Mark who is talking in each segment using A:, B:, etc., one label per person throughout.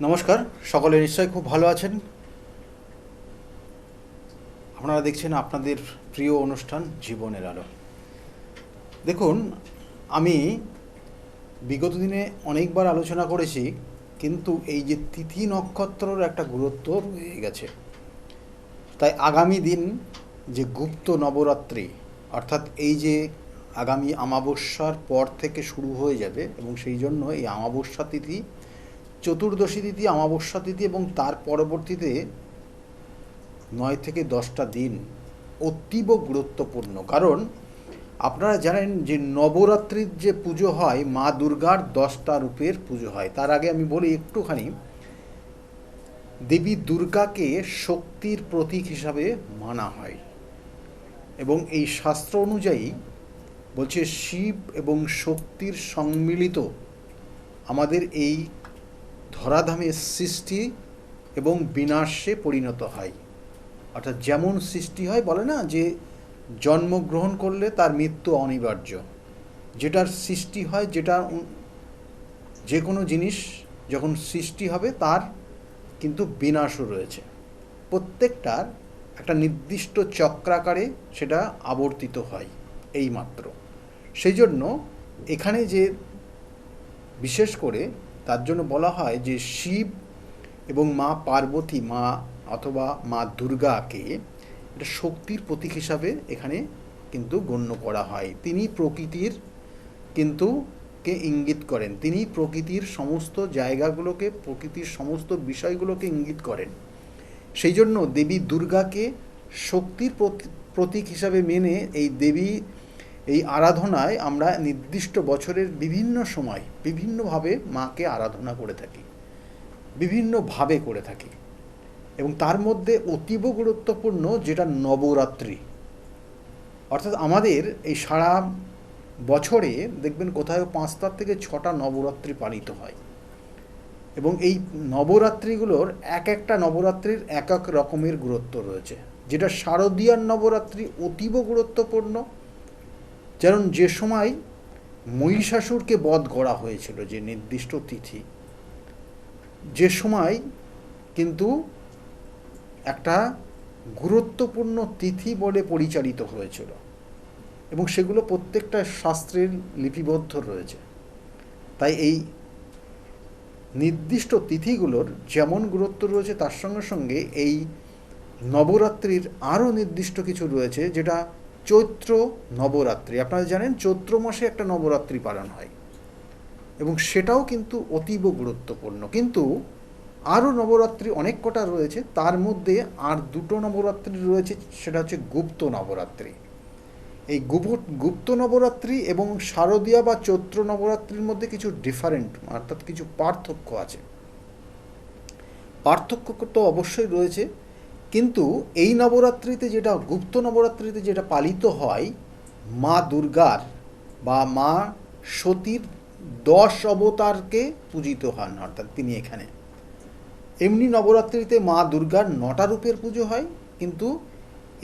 A: নমস্কার, সকলে নিশ্চয়ই খুব ভালো আছেন। আপনারা দেখছেন আপনাদের প্রিয় অনুষ্ঠান জীবনের আলো। দেখুন, আমি বিগত দিনে অনেকবার আলোচনা করেছি, কিন্তু এই যে তিথি নক্ষত্রর একটা গুরুত্ব রয়ে গেছে। তাই আগামী দিন যে গুপ্ত নবরাত্রি, অর্থাৎ এই যে আগামী অমাবস্যার পর থেকে শুরু হয়ে যাবে, এবং সেই জন্য এই অমাবস্যা তিথি, চতুর্দশী তিথি, অমাবস্যা তিথি এবং তার পরবর্তীতে 9 থেকে 10টা দিন অতীব গুরুত্বপূর্ণ। কারণ আপনারা জানেন যে নবরাত্রির যে পুজো হয়, মা দুর্গার 10টা রূপের পুজো হয়। তার আগে আমি বলি একটুখানি, দেবী দুর্গাকে শক্তির প্রতীক হিসাবে মানা হয়, এবং এই শাস্ত্র অনুযায়ী বলছে শিব এবং শক্তির সম্মিলিত আমাদের এই ধরাধামে সৃষ্টি এবং বিনাশে পরিণত হয়। অর্থাৎ যেমন সৃষ্টি হয়, বলে না যে জন্মগ্রহণ করলে তার মৃত্যু অনিবার্য। যেটার সৃষ্টি হয়, যে কোনো জিনিস যখন সৃষ্টি হবে তার কিন্তু বিনাশও রয়েছে। প্রত্যেকটার একটা নির্দিষ্ট চক্রাকারে সেটা আবর্তিত হয় এইমাত্র। সেই জন্য এখানে যে বিশেষ করে তার জন্য বলা হয় যে শিব এবং মা পার্বতী, মা অথবা মা দুর্গাকে এটা শক্তির প্রতীক হিসাবে এখানে কিন্তু গণ্য করা হয়। তিনি প্রকৃতির কিন্তু কে ইঙ্গিত করেন, তিনি প্রকৃতির সমস্ত জায়গাগুলোকে, প্রকৃতির সমস্ত বিষয়গুলোকে ইঙ্গিত করেন। সেই জন্য দেবী দুর্গাকে শক্তির প্রতীক হিসাবে মেনে এই দেবী এই আরাধনায় আমরা নির্দিষ্ট বছরের বিভিন্ন সময় বিভিন্নভাবে মাকে আরাধনা করে থাকি, বিভিন্নভাবে করে থাকি। এবং তার মধ্যে অতীব গুরুত্বপূর্ণ যেটা নবরাত্রি, অর্থাৎ আমাদের এই সারা বছরে দেখবেন কোথাও 5টা থেকে 6টা নবরাত্রি পালিত হয়, এবং এই নবরাত্রিগুলোর এক একটা নবরাত্রির এক এক রকমের গুরুত্ব রয়েছে। যেটা শারদীয়ার নবরাত্রি অতীব গুরুত্বপূর্ণ, যেমন যে সময় মহিষাসুরকে বধ করা হয়েছিল, যে নির্দিষ্ট তিথি, যে সময় কিন্তু একটা গুরুত্বপূর্ণ তিথি বলে পরিচালিত হয়েছিল, এবং সেগুলো প্রত্যেকটা শাস্ত্রের লিপিবদ্ধ রয়েছে। তাই এই নির্দিষ্ট তিথিগুলোর যেমন গুরুত্ব রয়েছে, তার সঙ্গে সঙ্গে এই নবরাত্রির আরও নির্দিষ্ট কিছু রয়েছে, যেটা চৈত্র নবরাত্রি। আপনারা জানেন চৈত্র মাসে একটা নবরাত্রি পালন হয়, এবং সেটাও কিন্তু অতীব গুরুত্বপূর্ণ। কিন্তু আরও নবরাত্রি অনেক কটা রয়েছে, তার মধ্যে আর দুটো নবরাত্রি রয়েছে, সেটা হচ্ছে গুপ্ত নবরাত্রি। এই গুপ্ত নবরাত্রি এবং শারদীয়া বা চৈত্র নবরাত্রির মধ্যে কিছু ডিফারেন্ট, অর্থাৎ কিছু পার্থক্য আছে। পার্থক্য তো অবশ্যই রয়েছে, কিন্তু এই নবরাত্রিতে, যেটা গুপ্ত নবরাত্রিতে যেটা পালিত হয়, মা দুর্গার বা মা সতীর 10 অবতারকে পূজিত হন, অর্থাৎ তিনি এখানে। এমনি নবরাত্রিতে মা দুর্গার 9টা রূপের পুজো হয়, কিন্তু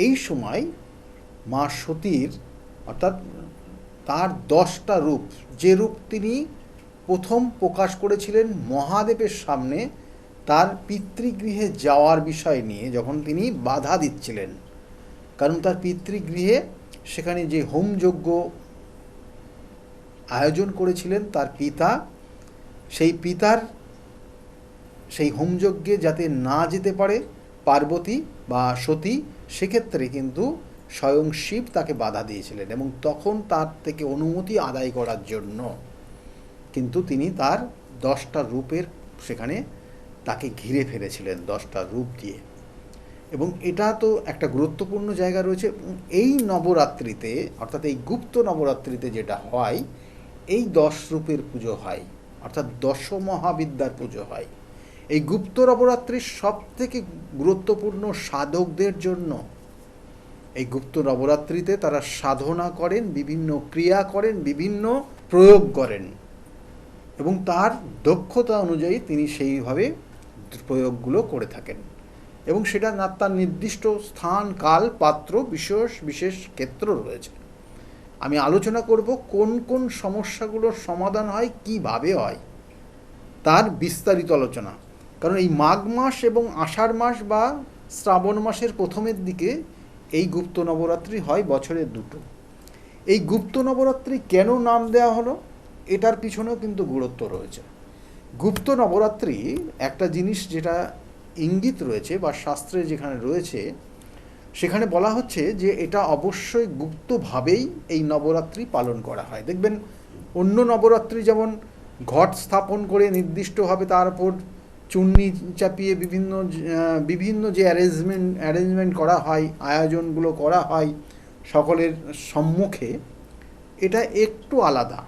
A: এই সময় মা সতীর, অর্থাৎ তার 10টা রূপ, যে রূপ তিনি প্রথম প্রকাশ করেছিলেন মহাদেবের সামনে তার পিতৃগৃহে যাওয়ার বিষয় নিয়ে, যখন তিনি বাধা দিচ্ছিলেন। কারণ তার পিতৃগৃহে সেখানে যে হোমযজ্ঞ আয়োজন করেছিলেন তার পিতা, সেই পিতার সেই হোমযজ্ঞে যাতে না যেতে পারে পার্বতী বা সতী, সেক্ষেত্রে কিন্তু স্বয়ং শিব তাকে বাধা দিয়েছিলেন, এবং তখন তার থেকে অনুমতি আদায় করার জন্য কিন্তু তিনি তার 10টা রূপের সেখানে তাকে ঘিরে ফেলেছিলেন, 10টা রূপ দিয়ে। এবং এটা তো একটা গুরুত্বপূর্ণ জায়গা রয়েছে। এই নবরাত্রিতে, অর্থাৎ এই গুপ্ত নবরাত্রিতে যেটা হয়, এই 10 রূপের পুজো হয়, অর্থাৎ 10 মহাবিদ্যার পুজো হয়। এই গুপ্ত নবরাত্রির সব থেকে গুরুত্বপূর্ণ সাধকদের জন্য। এই গুপ্ত নবরাত্রিতে তারা সাধনা করেন, বিভিন্ন ক্রিয়া করেন, বিভিন্ন প্রয়োগ করেন, এবং তার দক্ষতা অনুযায়ী তিনি সেইভাবে প্রয়োগগুলো করে থাকেন, এবং সেটা তার নির্দিষ্ট স্থান, কাল, পাত্র, বিশেষ বিশেষ ক্ষেত্র রয়েছে। আমি আলোচনা করব কোন কোন সমস্যাগুলোর সমাধান হয়, কিভাবে হয়, তার বিস্তারিত আলোচনা। কারণ এই মাঘ মাস এবং আষাঢ় মাস বা শ্রাবণ মাসের প্রথমের দিকে এই গুপ্ত নবরাত্রি হয় বছরের দুটো। এই গুপ্ত নবরাত্রি কেন নাম দেওয়া হলো, এটার পিছনেও কিন্তু গুরুত্ব রয়েছে। গুপ্ত নবরাত্রি একটা জিনিস যেটা ইঙ্গিত রয়েছে বা শাস্ত্রে যেখানে রয়েছে, সেখানে বলা হচ্ছে যে এটা অবশ্যই গুপ্তভাবেই এই নবরাত্রি পালন করা হয়। দেখবেন অন্য নবরাত্রি যেমন ঘট স্থাপন করে নির্দিষ্টভাবে তার উপর চুন্নি চাপিয়ে বিভিন্ন যে অ্যারেঞ্জমেন্ট করা হয়, আয়োজনগুলো করা হয় সকলের সম্মুখে, এটা একটু আলাদা।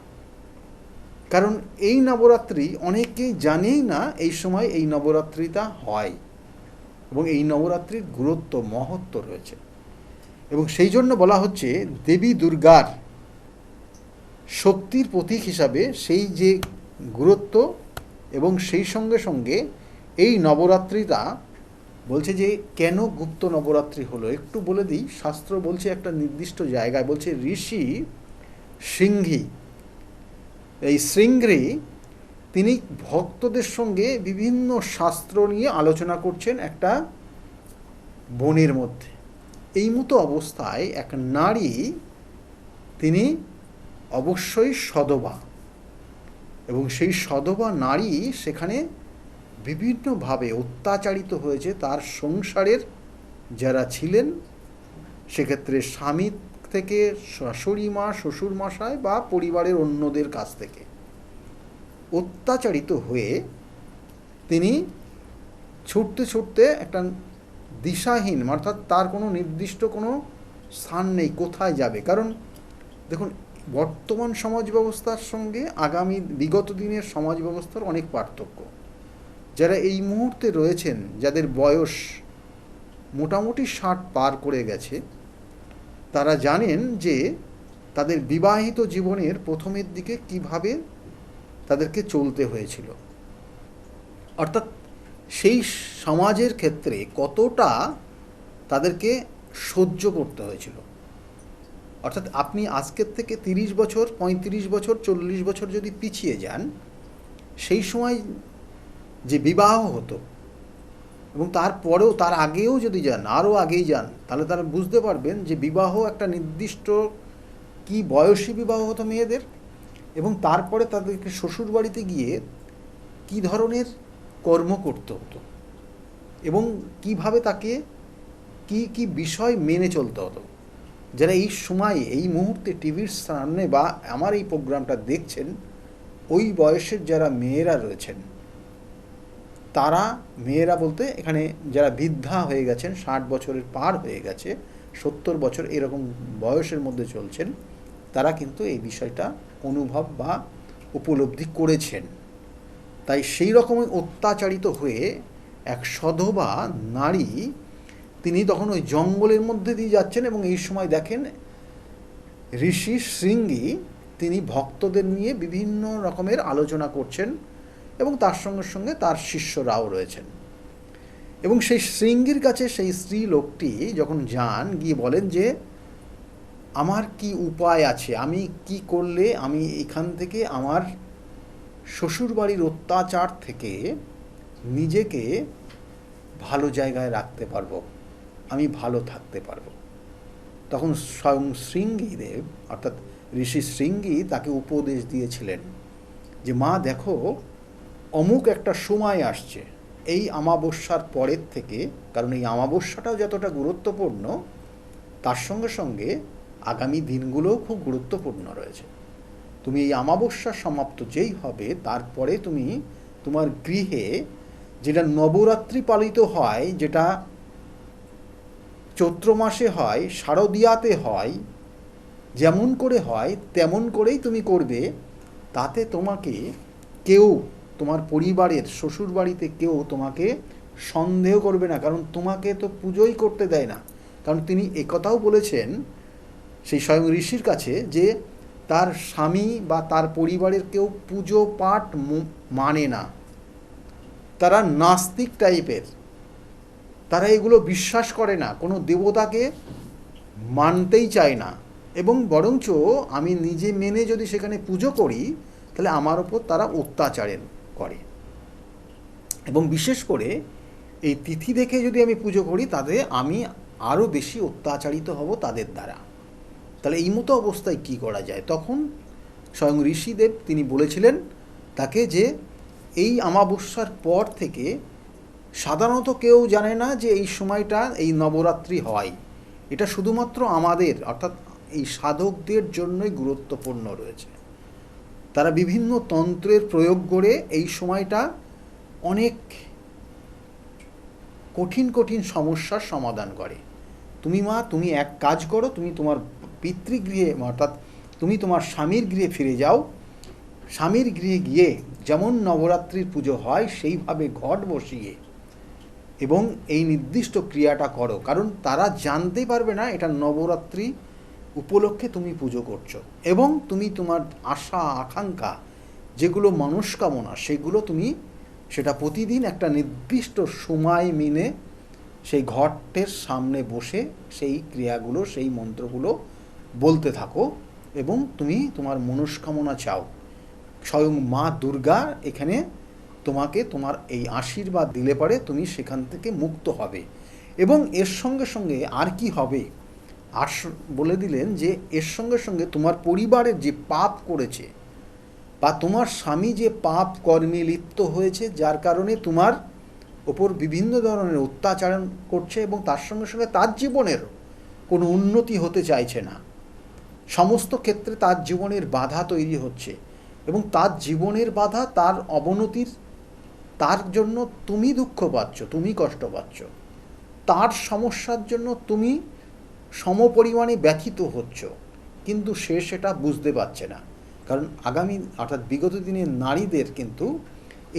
A: কারণ এই নবরাত্রি অনেকেই জানেই না এই সময় এই নবরাত্রিটা হয়, এবং এই নবরাত্রির গুরুত্ব মহত্ব রয়েছে। এবং সেই জন্য বলা হচ্ছে দেবী দুর্গার শক্তির প্রতীক হিসাবে সেই যে গুরুত্ব, এবং সেই সঙ্গে সঙ্গে এই নবরাত্রিটা বলছে যে কেন গুপ্ত নবরাত্রি হলো একটু বলে দিই। শাস্ত্র বলছে একটা নির্দিষ্ট জায়গায়, বলছে ঋষি শৃঙ্গি, এই শৃঙ্গি তিনি ভক্তদের সঙ্গে বিভিন্ন শাস্ত্র নিয়ে আলোচনা করছেন একটা বনের মধ্যে। এই মতো অবস্থায় এক নারী, তিনি অবশ্যই সধবা, এবং সেই সধবা নারী সেখানে বিভিন্নভাবে অত্যাচারিত হয়েছে তার সংসারের যারা ছিলেন, সেক্ষেত্রে স্বামী থেকে শাশুড়ি মা, শ্বশুর মশাই বা পরিবারের অন্যদের কাছ থেকে অত্যাচারিত হয়ে তিনি ছুটতে ছুটতে একটা দিশাহীন, অর্থাৎ তার কোনো নির্দিষ্ট কোনো স্থান নেই কোথায় যাবে। কারণ দেখুন, বর্তমান সমাজ ব্যবস্থার সঙ্গে আগামী বিগত দিনের সমাজ ব্যবস্থার অনেক পার্থক্য। যারা এই মুহূর্তে রয়েছেন, যাদের বয়স মোটামুটি 60 পার করে গেছে, তারা জানেন যে তাদের বিবাহিত জীবনের প্রথমের দিকে কিভাবে তাদেরকে চলতে হয়েছিল, অর্থাৎ সেই সমাজের ক্ষেত্রে কতটা তাদেরকে সহ্য করতে হয়েছিল। অর্থাৎ আপনি আজকের থেকে 30 বছর, 35 বছর, 40 বছর যদি পিছিয়ে যান, সেই সময় যে বিবাহ হতো, এবং তারপরেও তার আগেও যদি যান, আরও আগেই যান, তাহলে তারা বুঝতে পারবেন যে বিবাহ একটা নির্দিষ্ট কি বয়সী বিবাহ হতো মেয়েদের, এবং তারপরে তাদেরকে শ্বশুর বাড়িতে গিয়ে কী ধরনের কর্ম করতে হতো, এবং কিভাবে তাকে কি কি বিষয় মেনে চলতে হতো। যারা এই সময় এই মুহূর্তে টিভির সামনে বা আমার এই প্রোগ্রামটা দেখছেন, ওই বয়সের যারা মেয়েরা রয়েছেন, তারা, মেয়েরা বলতে এখানে যারা বৃদ্ধা হয়ে গেছেন, 60 বছরের পার হয়ে গেছে, 70 বছর এরকম বয়সের মধ্যে চলছেন, তারা কিন্তু এই বিষয়টা অনুভব বা উপলব্ধি করেছেন। তাই সেই রকমই অত্যাচারিত হয়ে এক সধবা নারী, তিনি তখন ওই জঙ্গলের মধ্যে দিয়ে যাচ্ছেন, এবং এই সময় দেখেন ঋষি শৃঙ্গি তিনি ভক্তদের নিয়ে বিভিন্ন রকমের আলোচনা করছেন, এবং তার সঙ্গে সঙ্গে তার শিষ্যরাও রয়েছেন। এবং সেই শৃঙ্গির কাছে সেই স্ত্রী লোকটি যখন যান, গিয়ে বলেন যে আমার কি উপায় আছে, আমি কি করলে আমি এখান থেকে আমার শ্বশুরবাড়ির অত্যাচার থেকে নিজেকে ভালো জায়গায় রাখতে পারবো, আমি ভালো থাকতে পারবো। তখন স্বয়ং শৃঙ্গিদেব, অর্থাৎ ঋষি শৃঙ্গি তাকে উপদেশ দিয়েছিলেন যে মা দেখো, অমুক একটা সময় আসছে এই অমাবস্যার পরের থেকে, কারণ এই অমাবস্যাটাও যতটা গুরুত্বপূর্ণ, তার সঙ্গে সঙ্গে আগামী দিনগুলোও খুব গুরুত্বপূর্ণ রয়েছে। তুমি এই অমাবস্যা সমাপ্ত যেই হবে, তারপরে তুমি তোমার গৃহে যেটা নবরাত্রি পালিত হয়, যেটা চৈত্র মাসে হয়, শারদীয়াতে হয়, যেমন করে হয় তেমন করেই তুমি করবে। তাতে তোমাকে কেউ, তোমার পরিবারের শ্বশুর বাড়িতে কেউ তোমাকে সন্দেহ করবে না, কারণ তোমাকে তো পুজোই করতে দেয় না। কারণ তিনি একথাও বলেছেন সেই স্বয়ং ঋষির কাছে যে তার স্বামী বা তার পরিবারের কেউ পুজো পাঠ মানে না, তারা নাস্তিক টাইপের, তারা এগুলো বিশ্বাস করে না, কোনো দেবতাকে মানতেই চায় না, এবং বরঞ্চ আমি নিজে মেনে যদি সেখানে পুজো করি, তাহলে আমার ওপর তারা অত্যাচার করে। এবং বিশেষ করে এই তিথি দেখে যদি আমি পুজো করি তাতে আমি আরও বেশি অত্যাচারিত হব তাদের দ্বারা। তাহলে এই মতো অবস্থায় কি করা যায়? তখন স্বয়ং ঋষিদেব তিনি বলেছিলেন তাকে যে এই অমাবস্যার পর থেকে সাধারণত কেউ জানে না যে এই সময়টা এই নবরাত্রি হয়, এটা শুধুমাত্র আমাদের অর্থাৎ এই সাধকদের জন্যই গুরুত্বপূর্ণ রয়েছে। তারা বিভিন্ন তন্ত্রের প্রয়োগ করে এই সময়টা অনেক কঠিন কঠিন সমস্যার সমাধান করে। তুমি এক কাজ করো, তুমি তোমার পিতৃগৃহে অর্থাৎ তুমি তোমার স্বামীর গৃহে ফিরে যাও, স্বামীর গৃহে গিয়ে যেমন নবরাত্রির পুজো হয় সেইভাবে ঘট বসিয়ে এবং এই নির্দিষ্ট ক্রিয়াটা করো, কারণ তারা জানতেই পারবে না এটা নবরাত্রি উপলক্ষে তুমি পুজো করছো। এবং তুমি তোমার আশা আকাঙ্ক্ষা যেগুলো মনস্কামনা সেগুলো তুমি সেটা প্রতিদিন একটা নির্দিষ্ট সময় মেনে সেই ঘটের সামনে বসে সেই ক্রিয়াগুলো সেই মন্ত্রগুলো বলতে থাকো এবং তুমি তোমার মনস্কামনা চাও। স্বয়ং মা দুর্গা এখানে তোমাকে তোমার এই আশীর্বাদ দিলে পারে তুমি সেখান থেকে মুক্ত হবে। এবং এর সঙ্গে সঙ্গে আর কি হবে বলে দিলেন যে এর সঙ্গে সঙ্গে তোমার পরিবারের যে পাপ করেছে বা তোমার স্বামী যে পাপ কর্মে লিপ্ত হয়েছে যার কারণে তোমার ওপর বিভিন্ন ধরনের অত্যাচার করছে এবং তার সঙ্গে সঙ্গে তার জীবনের কোনো উন্নতি হতে চাইছে না, সমস্ত ক্ষেত্রে তার জীবনের বাধা তৈরি হচ্ছে এবং তার জীবনের বাধা তার অবনতির, তার জন্য তুমি দুঃখ পাচ্ছ, তুমি কষ্ট পাচ্ছ, তার সমস্যার জন্য তুমি সমপরিমাণে ব্যথিত হচ্ছ, কিন্তু সে সেটা বুঝতে পারছে না। কারণ আগামী অর্থাৎ বিগত দিনের নারীদের কিন্তু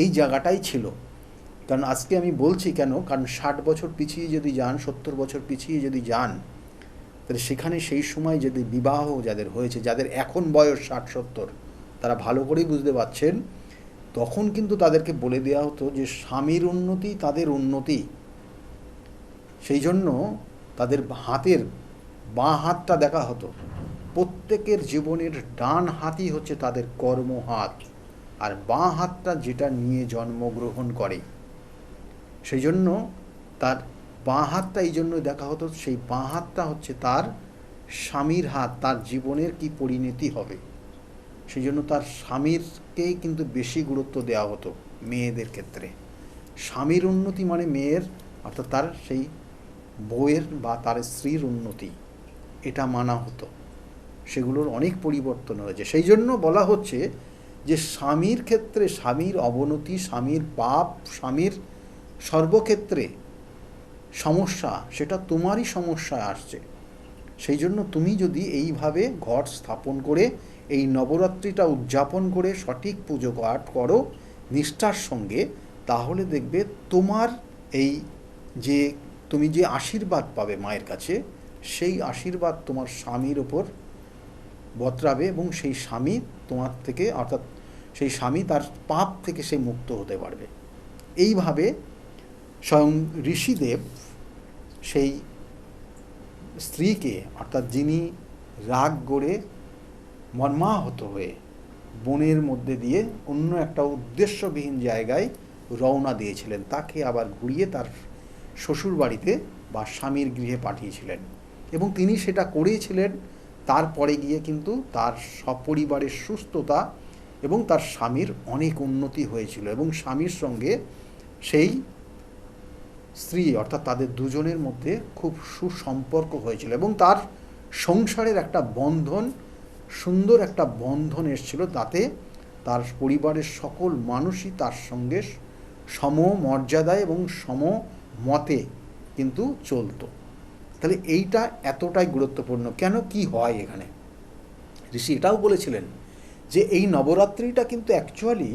A: এই জায়গাটাই ছিল। কারণ আজকে আমি বলছি কেন, কারণ 60 বছর পিছিয়ে যদি যান, 70 বছর পিছিয়ে যদি যান, তাহলে সেখানে সেই সময় যদি বিবাহ যাদের হয়েছে, যাদের এখন বয়স 60-70, তারা ভালো করেই বুঝতে পারছেন তখন কিন্তু তাদেরকে বলে দেওয়া হতো যে স্বামীর উন্নতি তাদের উন্নতি। সেই জন্য তাদের হাতের বাঁ হাতটা দেখা হতো, প্রত্যেকের জীবনের ডান হাতই হচ্ছে তাদের কর্ম হাত, আর বাঁ হাতটা যেটা নিয়ে জন্মগ্রহণ করে, সেই জন্য তার বাঁ হাতটা এই জন্য দেখা হতো, সেই বাঁ হাতটা হচ্ছে তার স্বামীর হাত, তার জীবনের কি পরিণতি হবে, সেই জন্য তার স্বামীরকেই কিন্তু বেশি গুরুত্ব দেওয়া হতো মেয়েদের ক্ষেত্রে। স্বামীর উন্নতি মানে মেয়ের অর্থাৎ তার সেই বউয়ের বা তার স্ত্রীর উন্নতি, এটা মানা হতো। সেগুলোর অনেক পরিবর্তন হয়েছে। সেই জন্য বলা হচ্ছে যে স্বামীর ক্ষেত্রে স্বামীর অবনতি, স্বামীর পাপ, স্বামীর সর্বক্ষেত্রে সমস্যা, সেটা তোমারই সমস্যায় আসছে। সেই জন্য তুমি যদি এইভাবে ঘট স্থাপন করে এই নবরাত্রিটা উদযাপন করে সঠিক পুজো পাঠ করো নিষ্ঠার সঙ্গে, তাহলে দেখবে তোমার এই যে তুমি যে আশীর্বাদ পাবে মায়ের কাছে, সেই আশীর্বাদ তোমার স্বামীর ওপর বতরাবে এবং সেই স্বামী তোমার থেকে অর্থাৎ সেই স্বামী তার পাপ থেকে সে মুক্ত হতে পারবে। এইভাবে স্বয়ং ঋষিদেব সেই স্ত্রীকে অর্থাৎ যিনি রাগ গড়ে মর্মাহত হয়ে বনের মধ্যে দিয়ে অন্য একটা উদ্দেশ্যবিহীন জায়গায় রওনা দিয়েছিলেন, তাকে আবার ঘুরিয়ে তার শ্বশুর বাড়িতে বা স্বামীর গৃহে পাঠিয়েছিলেন এবং তিনি সেটা করেছিলেন। তারপরে গিয়ে কিন্তু তার সপরিবারের সুস্থতা এবং তার স্বামীর অনেক উন্নতি হয়েছিল এবং স্বামীর সঙ্গে সেই স্ত্রী অর্থাৎ তাদের দুজনের মধ্যে খুব সুসম্পর্ক হয়েছিল এবং তার সংসারের একটা বন্ধন, সুন্দর একটা বন্ধন এসেছিল, তাতে তার পরিবারের সকল মানুষই তার সঙ্গে সমমর্যাদায় এবং সমমতে কিন্তু চলতো। তাহলে এইটা এতটাই গুরুত্বপূর্ণ। কেন, কি হয় এখানে? ঋষি এটাও বলেছিলেন যে এই নবরাত্রিটা কিন্তু অ্যাকচুয়ালি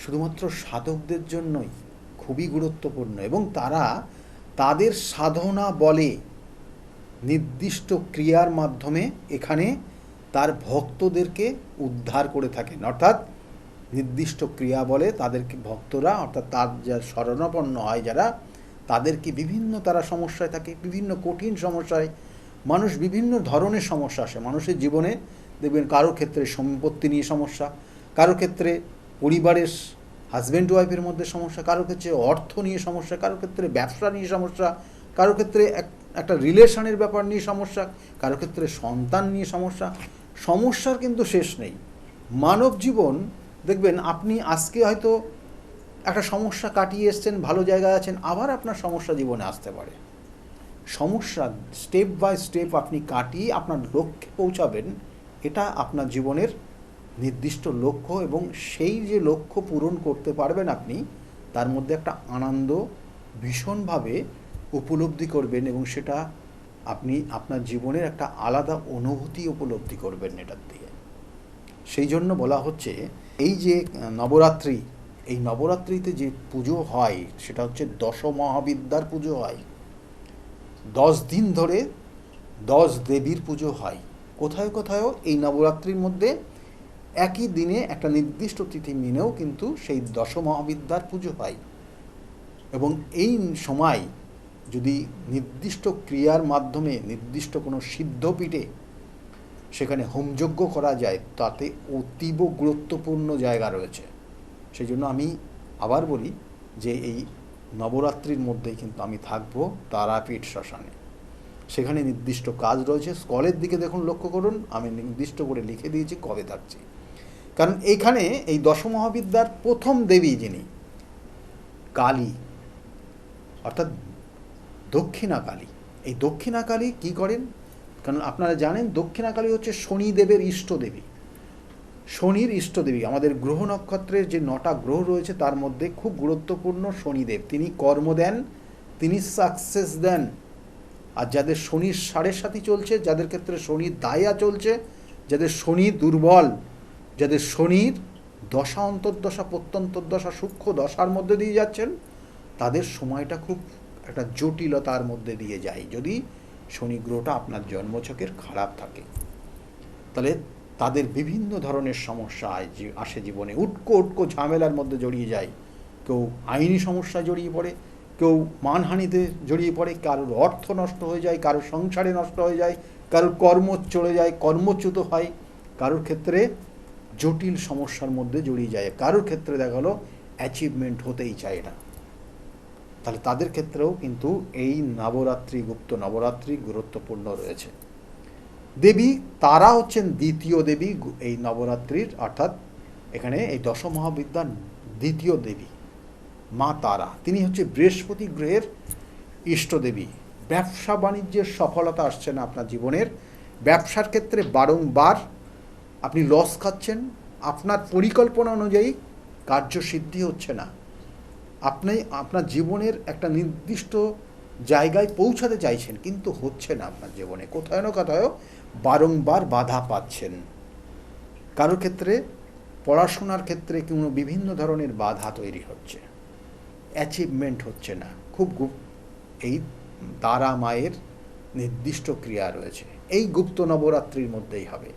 A: শুধুমাত্র সাধকদের জন্যই খুবই গুরুত্বপূর্ণ এবং তারা তাদের সাধনা বলে নির্দিষ্ট ক্রিয়ার মাধ্যমে এখানে তার ভক্তদেরকে উদ্ধার করে থাকেন। অর্থাৎ নির্দিষ্ট ক্রিয়া বলে তাদেরকে ভক্তরা অর্থাৎ তার যা শরণাপন্ন হয় যারা, তাদেরকে বিভিন্ন তারা সমস্যায় থাকে, বিভিন্ন কঠিন সমস্যায় মানুষ, বিভিন্ন ধরনের সমস্যা আসে মানুষের জীবনে। দেখবেন কারো ক্ষেত্রে সম্পত্তি নিয়ে সমস্যা, কারো ক্ষেত্রে পরিবারের হাজব্যান্ড ওয়াইফের মধ্যে সমস্যা, কারোর ক্ষেত্রে অর্থ নিয়ে সমস্যা, কারোর ক্ষেত্রে ব্যবসা নিয়ে সমস্যা, কারোর ক্ষেত্রে একটা রিলেশনের ব্যাপার নিয়ে সমস্যা, কারোর ক্ষেত্রে সন্তান নিয়ে সমস্যা। সমস্যার কিন্তু শেষ নেই। মানব জীবন দেখবেন, আপনি আজকে হয়তো একটা সমস্যা কাটিয়ে এসছেন, ভালো জায়গায় আছেন, আবার আপনার সমস্যা জীবনে আসতে পারে। সমস্যা স্টেপ বাই স্টেপ আপনি কাটিয়ে আপনার লক্ষ্যে পৌঁছাবেন, এটা আপনার জীবনের নির্দিষ্ট লক্ষ্য, এবং সেই যে লক্ষ্য পূরণ করতে পারবেন আপনি, তার মধ্যে একটা আনন্দ ভীষণভাবে উপলব্ধি করবেন, এবং সেটা আপনি আপনার জীবনের একটা আলাদা অনুভূতি উপলব্ধি করবেন এটার দিয়ে। সেই জন্য বলা হচ্ছে, এই যে নবরাত্রি, এই নবরাত্রিতে যে পুজো হয় সেটা হচ্ছে দশমহাবিদ্যার পুজো হয়। 10 দিন ধরে 10 দেবীর পুজো হয়। কোথায় কোথায়ও এই নবরাত্রির মধ্যে একই দিনে একটা নির্দিষ্ট তিথি মেনেও কিন্তু সেই দশমহাবিদ্যার পুজো হয়। এবং এই সময় যদি নির্দিষ্ট ক্রিয়ার মাধ্যমে নির্দিষ্ট কোনো সিদ্ধপীঠে সেখানে হোমযজ্ঞ করা যায়, তাতে অতীব গুরুত্বপূর্ণ জায়গা রয়েছে। সেই জন্য আমি আবার বলি যে এই নবরাত্রির মধ্যেই কিন্তু আমি থাকবো তারাপীঠ শ্মশানে। সেখানে নির্দিষ্ট কাজ রয়েছে। স্কলের দিকে দেখুন, লক্ষ্য করুন, আমি নির্দিষ্ট করে লিখে দিয়েছি কবে থাকছি। কারণ এইখানে এই দশমহাবিদ্যার প্রথম দেবী যিনি কালী, অর্থাৎ দক্ষিণাকালী। এই দক্ষিণাকালী কি করেন? কারণ আপনারা জানেন দক্ষিণাকালী হচ্ছে শনিদেবের ইষ্টদেবী। শনির ইষ্টদেবী। আমাদের গ্রহ নক্ষত্রের যে 9টা গ্রহ রয়েছে তার মধ্যে খুব গুরুত্বপূর্ণ শনিদেব। তিনি কর্ম দেন, তিনি সাকসেস দেন। আর যাদের শনির 7.5 চলছে, যাদের ক্ষেত্রে শনির দায়া চলছে, যাদের শনি দুর্বল, যাদের শনির দশা অন্তর্দশা প্রত্যন্তর্দশা সূক্ষ্ম দশার মধ্যে দিয়ে যাচ্ছেন, তাদের সময়টা খুব একটা জটিলতার মধ্যে দিয়ে যায় যদি শনি গ্রহটা আপনার জন্মছকের খারাপ থাকে। তাহলে তাদের বিভিন্ন ধরনের সমস্যা আসে জীবনে, উটকো ঝামেলার মধ্যে জড়িয়ে যায়। কেউ আইনি সমস্যায় জড়িয়ে পড়ে, কেউ মানহানিতে জড়িয়ে পড়ে, কারোর অর্থ নষ্ট হয়ে যায়, কারোর সংসারে নষ্ট হয়ে যায়, কারোর কর্ম চলে যায়, কর্মচ্যুত হয়, কারোর ক্ষেত্রে জটিল সমস্যার মধ্যে জড়িয়ে যায়, কারোর ক্ষেত্রে দেখা গেলো অ্যাচিভমেন্ট হতেই চায় না। তাহলে তাদের ক্ষেত্রেও কিন্তু এই নবরাত্রি, গুপ্ত নবরাত্রি গুরুত্বপূর্ণ রয়েছে। দেবী তারা হচ্ছেন দ্বিতীয় দেবী এই নবরাত্রির, অর্থাৎ এখানে এই দশমহাবিদ্যার দ্বিতীয় দেবী মা তারা। তিনি হচ্ছে বৃহস্পতি গ্রহের ইষ্টদেবী। ব্যবসা বাণিজ্যের সফলতা আসছে না আপনার জীবনের, ব্যবসার ক্ষেত্রে বারংবার আপনি লস খাচ্ছেন, আপনার পরিকল্পনা অনুযায়ী কার্যসিদ্ধি হচ্ছে না, আপনি আপনার জীবনের একটা নির্দিষ্ট জায়গায় পৌঁছাতে চাইছেন কিন্তু হচ্ছে না আপনার জীবনে, কোথাও না কোথাও বারংবার বাধা পাচ্ছেন। কারোর ক্ষেত্রে পড়াশোনার ক্ষেত্রে কোনো বিভিন্ন ধরনের বাধা তৈরি হচ্ছে, অ্যাচিভমেন্ট হচ্ছে না। খুব এই তারা মায়ের নির্দিষ্ট ক্রিয়া রয়েছে, এই গুপ্ত নবরাত্রির মধ্যেই হবে।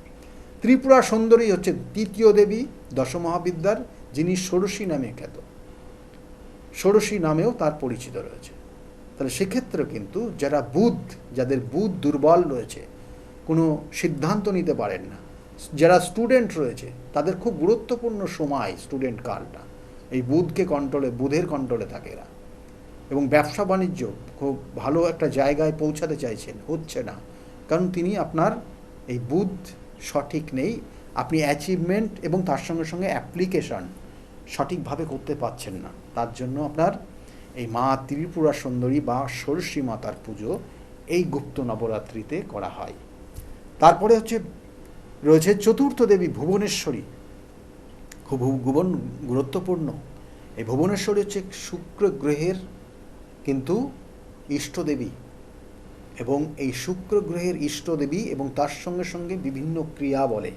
A: ত্রিপুরা সুন্দরী হচ্ছে তৃতীয় দেবী দশমহাবিদ্যার, যিনি ষোড়শী নামে খ্যাত, ষোড়শী নামেও তার পরিচিত রয়েছে। তাহলে সেক্ষেত্রে কিন্তু যাদের বুধ দুর্বল রয়েছে, কোনো সিদ্ধান্ত নিতে পারেন না, যারা স্টুডেন্ট রয়েছে তাদের খুব গুরুত্বপূর্ণ সময় স্টুডেন্ট কালটা, এই বুধের কন্ট্রোলে থাকে এরা। এবং ব্যবসা বাণিজ্য খুব ভালো একটা জায়গায় পৌঁছাতে চাইছেন, হচ্ছে না, কারণ তিনি আপনার এই বুধ সঠিক নেই। আপনি অ্যাচিভমেন্ট এবং তার সঙ্গে সঙ্গে অ্যাপ্লিকেশন সঠিকভাবে করতে পারছেন না। তার জন্য আপনার এই মা ত্রিপুরা সুন্দরী বা ষোড়শী মাতার পুজো এই গুপ্ত নবরাত্রিতে করা হয়। তারপরে রয়েছে চতুর্থ দেবী ভুবনেশ্বরী, খুব গুরুত্বপূর্ণ। এই ভুবনেশ্বরী হচ্ছে শুক্র গ্রহের কিন্তু ইষ্টদেবী, এবং এই শুক্র গ্রহের ইষ্টদেবী এবং তার সঙ্গে সঙ্গে বিভিন্ন ক্রিয়া বলে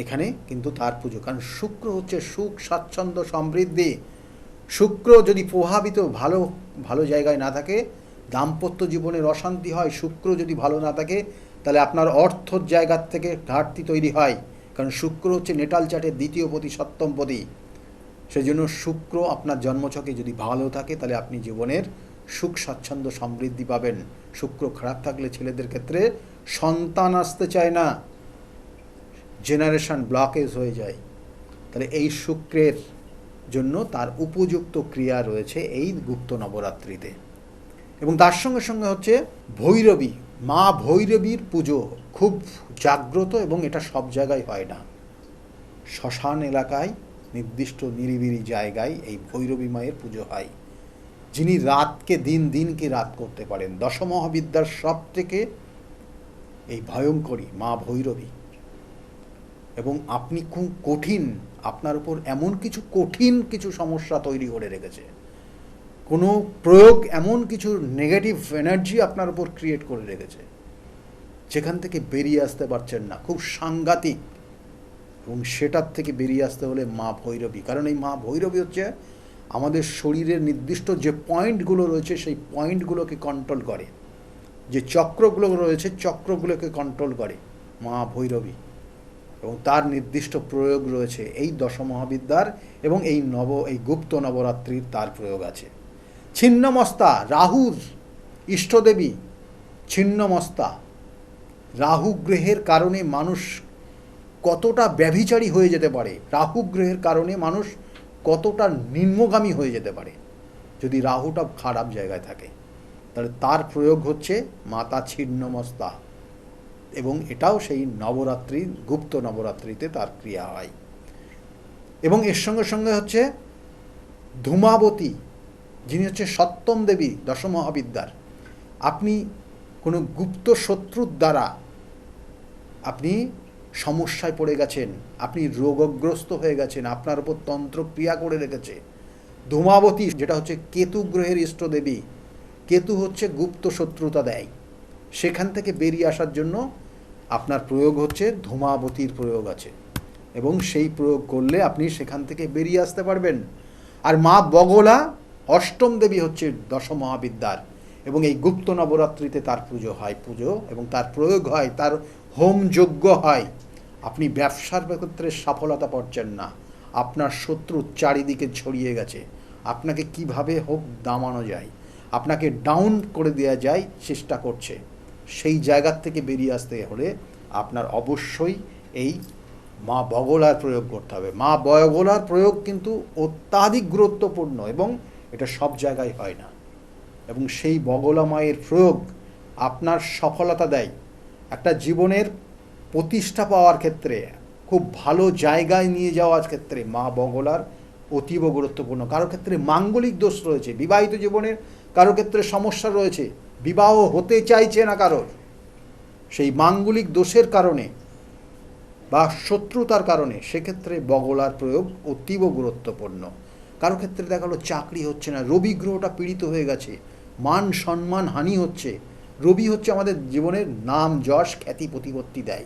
A: এখানে কিন্তু তার পুজো। কারণ শুক্র হচ্ছে সুখ স্বাচ্ছন্দ্য সমৃদ্ধি। শুক্র যদি প্রভাবিত ভালো জায়গায় না থাকে, দাম্পত্য জীবনের অশান্তি হয়। শুক্র যদি ভালো না থাকে তাহলে আপনার অর্থর জায়গার থেকে ঘাটতি তৈরি হয়, কারণ শুক্র হচ্ছে নেটাল চার্টের দ্বিতীয় পতি, সপ্তম পতি। সেই জন্য শুক্র আপনার জন্মছকে যদি ভালো থাকে তাহলে আপনি জীবনের সুখ স্বাচ্ছন্দ্য সমৃদ্ধি পাবেন। শুক্র খারাপ থাকলে ছেলেদের ক্ষেত্রে সন্তান আসতে চায় না, জেনারেশন ব্লকেজ হয়ে যায়। তাহলে এই শুক্রের জন্য তার উপযুক্ত ক্রিয়া রয়েছে এই গুপ্ত নবরাত্রিতে। এবং তার সঙ্গে সঙ্গে হচ্ছে ভৈরবী, মা ভৈরবীর পুজো খুব জাগ্রত, এবং এটা সব জায়গায় হয় না। শ্মশান এলাকায় নির্দিষ্ট নিরিবিলি জায়গায় এই ভৈরবী মায়ের পুজো হয়, যিনি রাতকে দিন, দিনকে রাত করতে পারেন। দশমহাবিদ্যার সব থেকে এই ভয়ঙ্করী মা ভৈরবী। এবং আপনি খুব কঠিন, আপনার উপর এমন কিছু কঠিন কিছু সমস্যা তৈরি করে রেখেছে, কোনো প্রয়োগ এমন কিছু নেগেটিভ এনার্জি আপনার উপর ক্রিয়েট করে রেখেছে, যেখান থেকে বেরিয়ে আসতে পারছেন না, খুব সাংঘাতিক। এবং সেটার থেকে বেরিয়ে আসতে হলে মা ভৈরবী, কারণ এই মা ভৈরবী হচ্ছে আমাদের শরীরের নির্দিষ্ট যে পয়েন্টগুলো রয়েছে সেই পয়েন্টগুলোকে কন্ট্রোল করে, যে চক্রগুলো রয়েছে চক্রগুলোকে কন্ট্রোল করে মা ভৈরবী। এবং তার নির্দিষ্ট প্রয়োগ রয়েছে এই দশমহাবিদ্যার, এবং এই গুপ্ত নবরাত্রির তার প্রয়োগ আছে। ছিন্নমস্তা, রাহুর ইষ্টদেবী ছিন্নমস্তা। রাহু গ্রহের কারণে মানুষ কতটা ব্যভিচারী হয়ে যেতে পারে, রাহু গ্রহের কারণে মানুষ কতটা নিম্নগামী হয়ে যেতে পারে যদি রাহুটা খারাপ জায়গায় থাকে। তাহলে তার প্রয়োগ হচ্ছে মাতা ছিন্নমস্তা, এবং এটাও সেই নবরাত্রি, গুপ্ত নবরাত্রিতে তার ক্রিয়া হয়। এবং এর সঙ্গে সঙ্গে হচ্ছে ধূমাবতী, যিনি হচ্ছে সপ্তম দেবী দশমহাবিদ্যার। আপনি কোনো গুপ্ত শত্রুর দ্বারা আপনি সমস্যায় পড়ে গেছেন, আপনি রোগগ্রস্ত হয়ে গেছেন, আপনার উপর তন্ত্র ক্রিয়া করে রেখেছে। ধূমাবতী, যেটা হচ্ছে কেতু গ্রহের ইষ্টদেবী, কেতু হচ্ছে গুপ্ত শত্রুতা দেয়, সেখান থেকে বেরিয়ে আসার জন্য আপনার প্রয়োগ হচ্ছে ধূমাবতীর প্রয়োগ আছে, এবং সেই প্রয়োগ করলে আপনি সেখান থেকে বেরিয়ে আসতে পারবেন। আর মা বগলা অষ্টম দেবী হচ্ছে দশমহাবিদ্যার, এবং এই গুপ্ত নবরাত্রিতে তার পুজো হয়, এবং তার প্রয়োগ হয়, তার হোম যজ্ঞ হয়। আপনি ব্যবসার ক্ষেত্রে সফলতা পাচ্ছেন না, আপনার শত্রু চারিদিকে ছড়িয়ে গেছে, আপনাকে কিভাবে হোক দামানো যায়, আপনাকে ডাউন করে দেওয়া যায় চেষ্টা করছে, সেই জায়গার থেকে বেরিয়ে আসতে হলে আপনার অবশ্যই এই মা বগলার প্রয়োগ করতে হবে। মা বগলার প্রয়োগ কিন্তু অত্যাধিক গুরুত্বপূর্ণ, এবং এটা সব জায়গায় হয় না। এবং সেই বগলা মায়ের প্রয়োগ আপনার সফলতা দেয়, একটা জীবনের প্রতিষ্ঠা পাওয়ার ক্ষেত্রে, খুব ভালো জায়গায় নিয়ে যাওয়ার ক্ষেত্রে মা বগলার অতীব গুরুত্বপূর্ণ। কারো ক্ষেত্রে মাঙ্গলিক দোষ রয়েছে, বিবাহিত জীবনের কারো ক্ষেত্রে সমস্যা রয়েছে, বিবাহ হতে চাইছে না কারোর, সেই মাঙ্গলিক দোষের কারণে বা শত্রুতার কারণে, সেক্ষেত্রে বগলার প্রয়োগ অতীব গুরুত্বপূর্ণ। কারো ক্ষেত্রে দেখা গেলো চাকরি হচ্ছে না, রবি গ্রহটা পীড়িত হয়ে গেছে, মান সম্মান হানি হচ্ছে। রবি হচ্ছে আমাদের জীবনের নাম যশ খ্যাতি প্রতিপত্তি দেয়।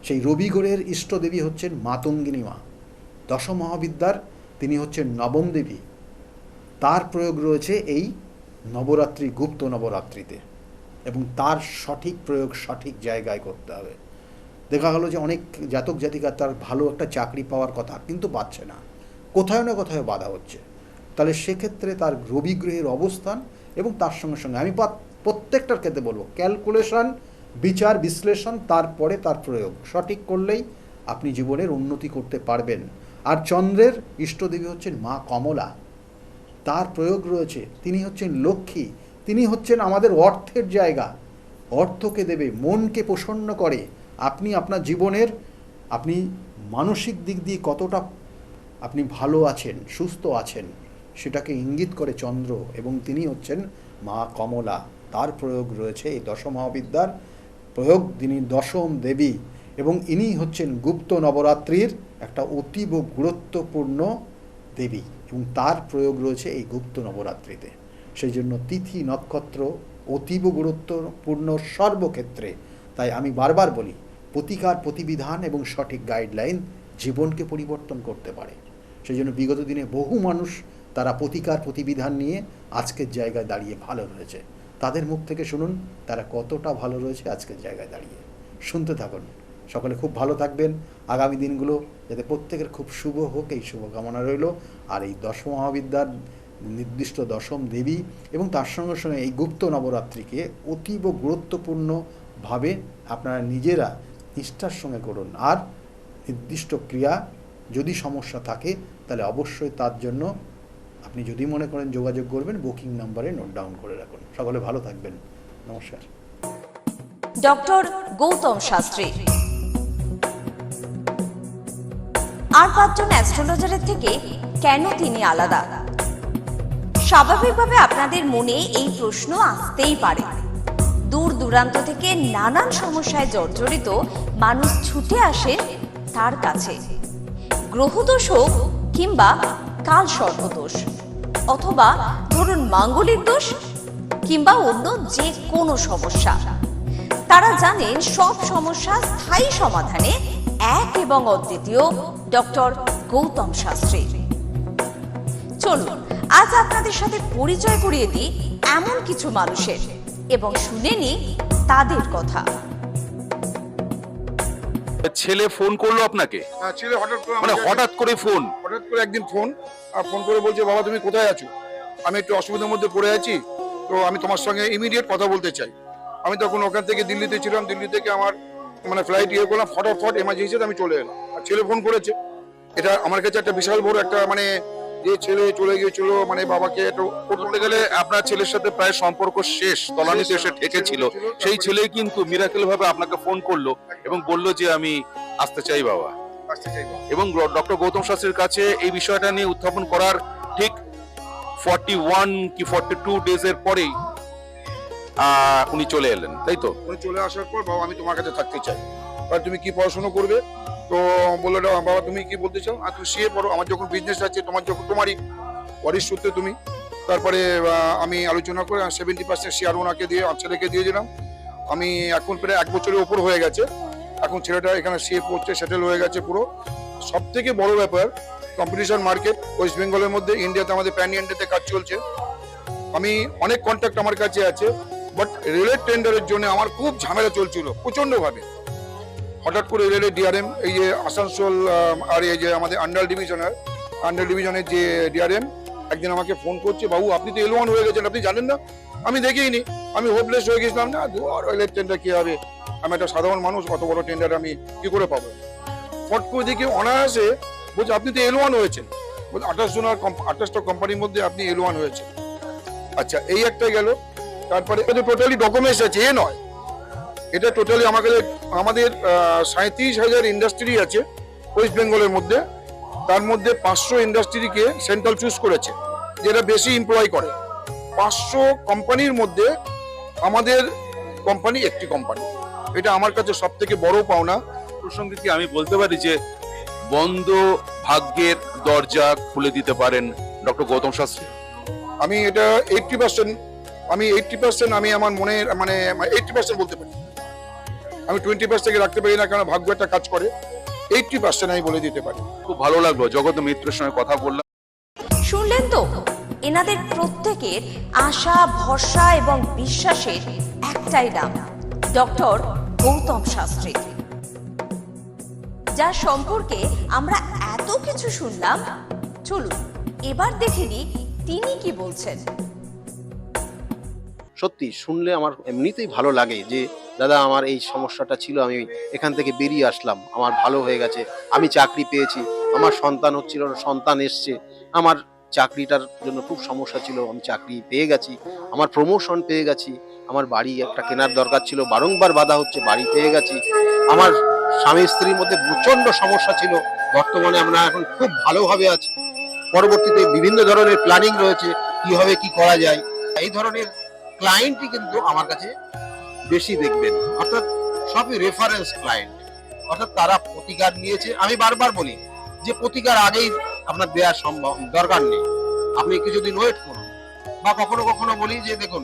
A: সেই রবি গ্রহের ইষ্টদেবী হচ্ছেন মাতঙ্গিনী মা, দশমহাবিদ্যার তিনি হচ্ছেন নবম দেবী। তার প্রয়োগ রয়েছে এই নবরাত্রি, গুপ্ত নবরাত্রিতে, এবং তার সঠিক প্রয়োগ সঠিক জায়গায় করতে হবে। দেখা গেলো যে অনেক জাতক জাতিকা তার ভালো একটা চাকরি পাওয়ার কথা, কিন্তু পাচ্ছে না, কোথাও না কোথাও বাধা হচ্ছে। তাহলে সেক্ষেত্রে তার রবি গ্রহের অবস্থান, এবং তার সঙ্গে সঙ্গে আমি প্রত্যেকটার ক্ষেত্রে বলবো ক্যালকুলেশন, বিচার বিশ্লেষণ, তারপরে তার প্রয়োগ সঠিক করলেই আপনি জীবনের উন্নতি করতে পারবেন। আর চন্দ্রের ইষ্টদেবী হচ্ছেন মা কমলা, তার প্রয়োগ রয়েছে, তিনি হচ্ছেন লক্ষ্মী, তিনি হচ্ছেন আমাদের অর্থের জায়গা, অর্থকে দেবে, মনকে প্রসন্ন করে। আপনি আপনার জীবনের, আপনি মানসিক দিক দিয়ে কতটা আপনি ভালো আছেন, সুস্থ আছেন, সেটাকে ইঙ্গিত করে চন্দ্র, এবং তিনি হচ্ছেন মা কমলা। তার প্রয়োগ রয়েছে এই দশমহাবিদ্যার প্রয়োগ, তিনি দশম দেবী, এবং ইনি হচ্ছেন গুপ্ত নবরাত্রির একটা অতীব গুরুত্বপূর্ণ দেবী, এবং তার প্রয়োগ রয়েছে এই গুপ্ত নবরাত্রিতে। সেই জন্য তিথি নক্ষত্র অতীব গুরুত্বপূর্ণ সর্বক্ষেত্রে। তাই আমি বারবার বলি, প্রতিকার প্রতিবিধান এবং সঠিক গাইডলাইন জীবনকে পরিবর্তন করতে পারে। সেই জন্য বিগত দিনে বহু মানুষ তারা প্রতিকার প্রতিবিধান নিয়ে আজকের জায়গায় দাঁড়িয়ে ভালো রয়েছে। তাদের মুখ থেকে শুনুন তারা কতটা ভালো রয়েছে আজকের জায়গায় দাঁড়িয়ে। শুনতে থাকুন। সকলে খুব ভালো থাকবেন। আগামী দিনগুলো যাতে প্রত্যেকের খুব শুভ হোক, এই শুভকামনা রইল। আর এই দশমহাবিদ্যার নির্দিষ্ট দশম দেবী এবং তার সঙ্গে সঙ্গে এই গুপ্ত নবরাত্রিকে অতীব গুরুত্বপূর্ণভাবে আপনারা নিজেরা নিষ্ঠার সঙ্গে করুন। আর নির্দিষ্ট ক্রিয়া, যদি সমস্যা থাকে তাহলে অবশ্যই তার জন্য আপনি যদি মনে করেন যোগাযোগ করবেন, বুকিং নাম্বারে নোট ডাউন করে রাখুন। সকলে ভালো থাকবেন, নমস্কার।
B: ডক্টর গৌতম শাস্ত্রী আর 5 জন অ্যাস্ট্রোলজারের থেকে কেন তিনি আলাদা? স্বাভাবিকভাবে আপনাদের মনে এই প্রশ্ন আসতেই পারে। দূর দূরান্ত থেকে নানান সমস্যায় জর্জরিত মানুষ ছুটে আসেন তার কাছে। গ্রহদোষ হোক কিংবা কাল সর্পদোষ, অথবা ধরুন মাঙ্গলিক দোষ কিংবা অন্য যে কোনো সমস্যা, তারা জানেন সব সমস্যা স্থায়ী সমাধানে এক এবং অদ্বিতীয় ডক্টর গৌতম শাস্ত্রী। চলুন আজ আপনাদের সাথে পরিচয় করিয়ে দিই এমন কিছু মানুষের এবং শুনে নিই তাদের কথা।
C: ছেলে ফোন করলো আপনাকে?
D: হ্যাঁ, ছেলে হঠাৎ করে
C: মানে হঠাৎ করে ফোন?
D: হঠাৎ করে একদিন ফোন করে বলছে, বাবা তুমি কোথায় আছো? আমি একটু অসুবিধার মধ্যে পড়ে আছি, তো আমি তোমার সঙ্গে ইমিডিয়েট কথা বলতে চাই। আমি তখন ওখান থেকে দিল্লিতে ছিলাম, দিল্লি থেকে আমার মানে ফ্লাইট করলাম, ফটাফট এমার্জেন্সিতে আমি চলে এলাম। আর ছেলে ফোন করেছে, এটা আমার কাছে একটা বিশাল বড় একটা মানে যে ছেলে চলে গিয়েছিল, মানে বাবাকে একটু
C: বলতে গেলে আপনার ছেলের সাথে প্রায় সম্পর্ক শেষ, তলানিতে এসে ঠেকেছিল। সেই ছেলে কিন্তু মিরাকেল ভাবে আপনাকে ফোন করলো এবং বলল যে আমি আসতে চাই বাবা।
D: আসতে চাইবো।
C: এবং ডক্টর গৌতম শাস্ত্রীর কাছে এই বিষয়টা নিয়ে উত্থাপন করার ঠিক 41 কি 42 ডেজের পরেই উনি চলে এলেন, তাই তো?
D: উনি চলে আসার পর, বাবা আমি তোমার কাছে থাকতে চাই, আর তুমি কি পড়াশোনা করবে? তো বললো, বাবা তুমি কি বলতে চাও? আর তুমি সিএ পড়ো, আমার যখন বিজনেস আছে, তোমারই ওয়ারিশ সূত্রে তুমি। তারপরে আমি আলোচনা করে 70% শেয়ার ওনাকে দিয়ে ছেলেকে দিয়ে দিলাম। আমি এখন প্রায় 1 বছরের ওপর হয়ে গেছে, এখন ছেলেটা এখানে সিএ পড়ছে, সেটেল হয়ে গেছে পুরো। সব থেকে বড় ব্যাপার, কম্পিটিশন মার্কেট ওয়েস্ট বেঙ্গলের মধ্যে, ইন্ডিয়াতে আমাদের প্যান ইন্ডিয়াতে কাজ চলছে। আমি অনেক কন্ট্যাক্ট আমার কাছে আছে, বাট রেলের টেন্ডারের জন্য আমার খুব ঝামেলা চলছিল প্রচন্ড ভাবে। হঠাৎ করে রেলের ডিআরএম, এই যে আসানসোল আর এই যে আমাদের আন্ডার ডিভিশনের যে ডিআরএম একদিন আমাকে ফোন করছে, বাবু আপনি তো L1 হয়ে গেছেন, আপনি জানেন না? আমি দেখিনি, আমি হোপলেস হয়ে গেছিলাম, না রেলের টেন্ডার কি হবে, আমি একটা সাধারণ মানুষ, অত বড় টেন্ডার আমি কি করে পাবো? ফট করে দেখি অনায়াসে বলছে আপনি তো L1 হয়েছেন, বলছে 28টা কোম্পানির মধ্যে আপনি L1 হয়েছেন। আচ্ছা, এই একটা গেল। তারপরে টোটালি ডকুমেন্টস আছে, এ নয়, এটা টোটালি আমাদের 37,000 ইন্ডাস্ট্রি আছে ওয়েস্ট বেঙ্গলের মধ্যে। তার মধ্যে 500 ইন্ডাস্ট্রিকে সেন্ট্রাল চুজ করেছে, যেটা বেশি এমপ্লয় করে। 500 কোম্পানির মধ্যে আমাদের কোম্পানি একটি কোম্পানি, এটা আমার কাছে সব থেকে বড় পাওনা।
C: প্রসঙ্গে কি আমি বলতে পারি যে বন্ধ ভাগ্যের দরজা খুলে দিতে পারেন ডক্টর গৌতম শাস্ত্রী?
D: আমি এটা 80% আমি আমার মনের মানে 80% বলতে পারি। আমি 20% থেকে রাখতে পারি না, কারণ ভাগ্য একটা কাজ করে। 80% আমি বলে দিতে পারি।
C: খুব ভালো লাগলো জগত মিত্রের সঙ্গে কথা বললাম।
B: শুনলেন তো, এনাদের প্রত্যেকের আশা, ভরসা এবং বিশ্বাসের একটাই নাম, ডক্টর গৌতম শাস্ত্রী, যার সম্পর্কে আমরা এত কিছু শুনলাম। চলুন এবার দেখে নিই তিনি কি বলছেন।
E: সত্যি শুনলে আমার এমনিতেই ভালো লাগে যে দাদা আমার এই সমস্যাটা ছিল, আমি এখান থেকে বেরিয়ে আসলাম, আমার ভালো হয়ে গেছে, আমি চাকরি পেয়েছি, আমার সন্তান হচ্ছিল না, সন্তান এসছে, আমার চাকরিটার জন্য খুব সমস্যা ছিল, আমি চাকরি পেয়ে গেছি, আমার প্রমোশন পেয়ে গেছি, আমার বাড়ি একটা কেনার দরকার ছিল, বারংবার বাধা হচ্ছে, বাড়ি পেয়ে গেছি, আমার স্বামী স্ত্রীর মধ্যে প্রচন্ড সমস্যা ছিল, বর্তমানে আমরা এখন খুব ভালোভাবে আছি, পরবর্তীতে বিভিন্ন ধরনের প্ল্যানিং রয়েছে কিভাবে কি করা যায়। এই ধরনের ক্লায়েন্টই কিন্তু আমার কাছে বেশি দেখবেন, অর্থাৎ সবই রেফারেন্স ক্লায়েন্ট, অর্থাৎ তারা প্রতিকার নিয়েছে। আমি বারবার বলি যে প্রতিকার আগেই আপনার দেওয়া সম্ভব দরকার নেই, আপনি কিছুদিন ওয়েট করুন। বা কখনো কখনো বলি যে দেখুন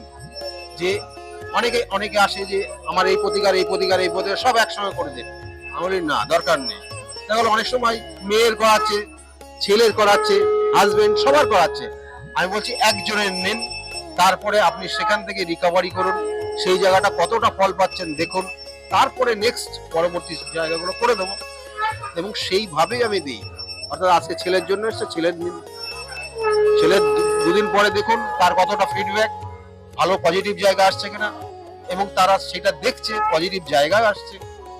E: যে অনেকে আসে যে আমার এই প্রতিকার সব একসঙ্গে করে দেন, আমি বলি না, দরকার নেই। দেখো অনেক সময় মেয়ের করাচ্ছে, ছেলের করাচ্ছে, হাজবেন্ড সবার করাচ্ছে, আমি বলছি একজনের নেন, তারপরে আপনি সেখান থেকে রিকভারি করুন, সেই জায়গাটা কতটা ফল পাচ্ছেন দেখুন, তারপরে নেক্সট পরবর্তী জায়গাগুলো করে দেবো। এবং সেইভাবেই আমি দিই, অর্থাৎ আজকে ছেলের জন্য এসছে, ছেলের দুদিন পরে দেখুন তার কতটা ফিডব্যাক, ভালো পজিটিভ জায়গা আসছে কিনা, এবং তারা সেটা দেখছে পজিটিভ জায়গায় আসছে,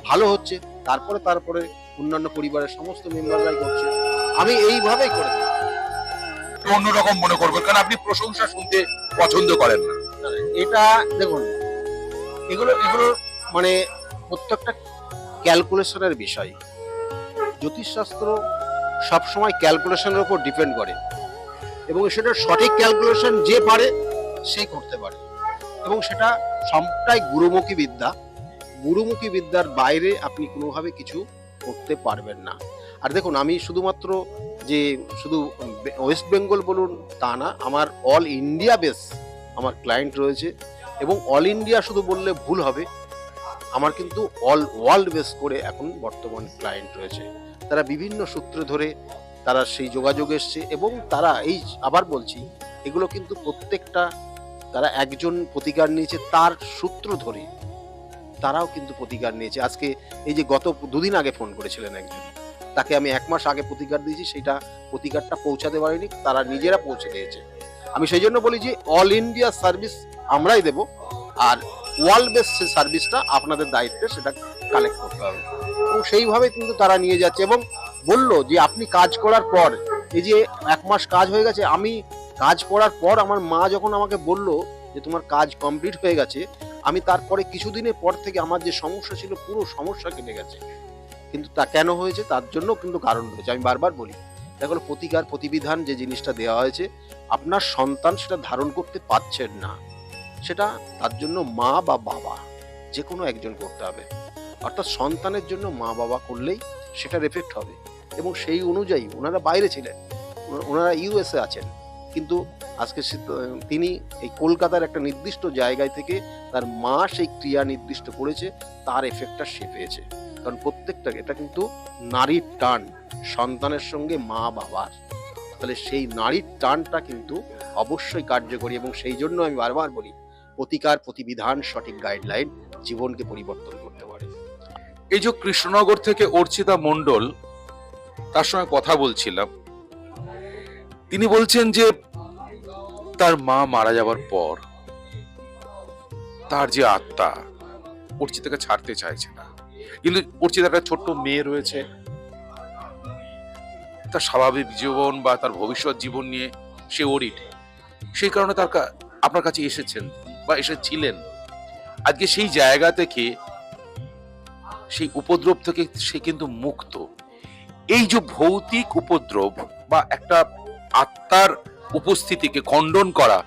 E: ভালো হচ্ছে, তারপরে অন্যান্য পরিবারের সমস্ত মেম্বাররাই করছে। আমি এইভাবেই করে থাকি।
C: অন্যরকম মনে করবেন, কারণ আপনি প্রশংসা শুনতে পছন্দ করেন না।
E: এটা দেখুন, এগুলো এগুলো মানে প্রত্যেকটা ক্যালকুলেশনের বিষয়। জ্যোতিষশাস্ত্র সবসময় ক্যালকুলেশনের উপর ডিপেন্ড করে, এবং সেটা সঠিক ক্যালকুলেশন যে পারে সেই করতে পারে, এবং সেটা সবটাই গুরুমুখী বিদ্যা। গুরুমুখী বিদ্যার বাইরে আপনি কোনোভাবে কিছু করতে পারবেন না। আর দেখুন, আমি শুধুমাত্র যে শুধু ওয়েস্ট বেঙ্গল বলুন তা না, আমার অল ইন্ডিয়া বেস আমার ক্লায়েন্ট রয়েছে, এবং অল ইন্ডিয়া শুধু বললে ভুল হবে, আমার কিন্তু অল ওয়ার্ল্ড বেস করে এখন বর্তমান ক্লায়েন্ট রয়েছে। তারা বিভিন্ন সূত্র ধরে তারা সেই যোগাযোগ এসছে, এবং তারা এই আবার বলছি, এগুলো কিন্তু প্রত্যেকটা তারা একজন প্রতিকার নিয়েছে তার সূত্র ধরে, তারাও কিন্তু প্রতিকার নিয়েছে। আজকে এই যে গত দুদিন আগে ফোন করেছিলেন একজন, তাকে আমি 1 মাস আগে প্রতিকার দিয়েছি, সেটা প্রতিকারটা পৌঁছাতে পারিনি, তারা নিজেরা পৌঁছে দিয়েছে। আমি সেই জন্য বলি যে অল ইন্ডিয়া সার্ভিস আমরাই দেব, আর ওয়ার্ল্ড বেস সার্ভিসটা আপনাদের দায়িত্বে সেটা কালেক্ট করতে হবে। এবং সেইভাবে কিন্তু তারা নিয়ে যাচ্ছে, এবং বললো যে আপনি কাজ করার পর, এই যে 1 মাস কাজ হয়ে গেছে, আমি কাজ করার পর আমার মা যখন আমাকে বলল যে তোমার কাজ কমপ্লিট হয়ে গেছে, আমি তারপরে কিছুদিনের পর থেকে আমার যে সমস্যা ছিল পুরো সমস্যা কেটে গেছে। কিন্তু তা কেন হয়েছে তার জন্য কিন্তু কারণ রয়েছে। আমি বারবার বলি, দেখো প্রতিকার প্রতিবিধান যে জিনিসটা দেওয়া হয়েছে, আপনার সন্তান সেটা ধারণ করতে পারছেন না, সেটা তার জন্য মা বা বাবা যে কোনো একজন করতে হবে। অর্থাৎ সন্তানের জন্য মা বাবা করলেই সেটার এফেক্ট হবে। এবং সেই অনুযায়ী ওনারা বাইরে ছিলেন, ওনারা ইউএসএ আছেন, কিন্তু আজকে তিনি এই কলকাতার একটা নির্দিষ্ট জায়গায় থেকে তার মা সেই ক্রিয়া নির্দিষ্ট করেছে, তার এফেক্টটা সে পেয়েছে। কারণ প্রত্যেকটা এটা কিন্তু নারীর টান সন্তানের সঙ্গে মা বাবার, তাহলে সেই নারীর টানটা কিন্তু অবশ্যই কার্যকরী। এবং সেই জন্য আমি বারবার বলি, প্রতিকার প্রতিবিধান সঠিক গাইডলাইন জীবনকে পরিবর্তন করতে পারে।
C: এই যে কৃষ্ণনগর থেকে অর্চিতা মণ্ডল, তার সঙ্গে কথা বলছিলাম, তিনি বলছেন যে তার মা মারা যাবার পর তার যে আত্মা অর্চিতাকে ছাড়তে চাইছে না, কিন্তু অর্চিতার একটা ছোট্ট মেয়ে রয়েছে, তার স্বাভাবিক জীবন বা তার ভবিষ্যৎ জীবন নিয়ে সে ওরিড, সেই কারণে আপনার কাছে এসেছেন বা এসেছিলেন। আজকে সেই জায়গা থেকে, সেই উপদ্রব থেকে সে কিন্তু মুক্ত। এই যে ভৌতিক উপদ্রব বা একটা আত্মার উপস্থিতিকে খণ্ডন করা,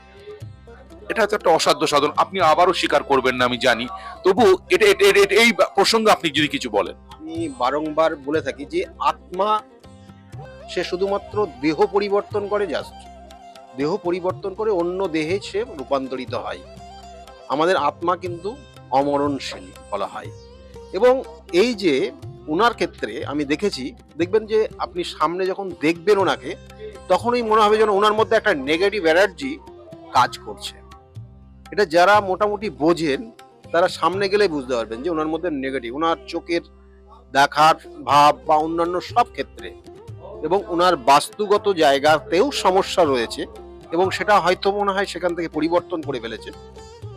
C: এটা তো একটা অসাধ্য সাধন। আপনি আবারও স্বীকার করবেন না আমি জানি, তবু এটা এই প্রসঙ্গে আপনি যদি কিছু বলেন।
E: আমি বারংবার বলে থাকি যে আত্মা সে শুধুমাত্র দেহ পরিবর্তন করে, জাস্ট দেহ পরিবর্তন করে অন্য দেহে সে রূপান্তরিত হয়। আমাদের আত্মা কিন্তু অমরণশীল বলা হয়। এবং এই যে ওনার ক্ষেত্রে আমি দেখেছি, দেখবেন যে আপনি সামনে যখন দেখবেন ওনাকে, তখনই মনে হবে যেন ওনার মধ্যে একটা নেগেটিভ এনার্জি কাজ করছে। এটা যারা মোটামুটি বোঝেন তারা সামনে গেলে বুঝতে পারবেন যে ওনার মধ্যে নেগেটিভ, ওনার চোখের দেখার ভাব বা অন্যান্য সব ক্ষেত্রে, এবং ওনার বাস্তুগত জায়গাতেও সমস্যা রয়েছে, এবং সেটা হয়তো মনে হয় সেখান থেকে পরিবর্তন করে ফেলেছে,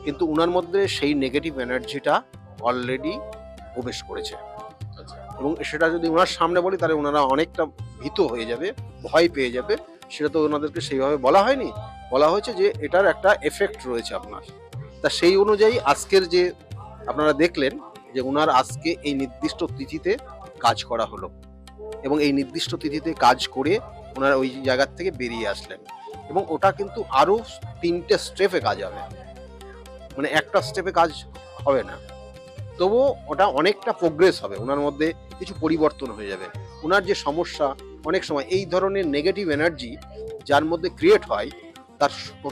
E: কিন্তু ওনার মধ্যে সেই নেগেটিভ এনার্জিটা অলরেডি প্রবেশ করেছে। এবং সেটা যদি ওনার সামনে বলি তাহলে ওনারা অনেকটা ভীত হয়ে যাবে, ভয় পেয়ে যাবে। সেটা তো ওনাদেরকে সেইভাবে বলা হয়নি, বলা হয়েছে যে এটার একটা এফেক্ট রয়েছে আপনার। তা সেই অনুযায়ী আজকের যে আপনারা দেখলেন যে ওনার আজকে এই নির্দিষ্ট তিথিতে কাজ করা হলো, এবং এই নির্দিষ্ট তিথিতে কাজ করে ওনারা ওই জায়গার থেকে বেরিয়ে আসলেন। এবং ওটা কিন্তু আরো 3টে স্টেপে কাজ হবে, মানে একটা স্টেপে কাজ হবে না, তবুও ওটা অনেকটা প্রোগ্রেস হবে, ওনার মধ্যে কিছু পরিবর্তন হয়ে যাবে। ওনার যে সমস্যা, অনেক সময় এই ধরনের নেগেটিভ এনার্জি যার মধ্যে ক্রিয়েট হয়, তার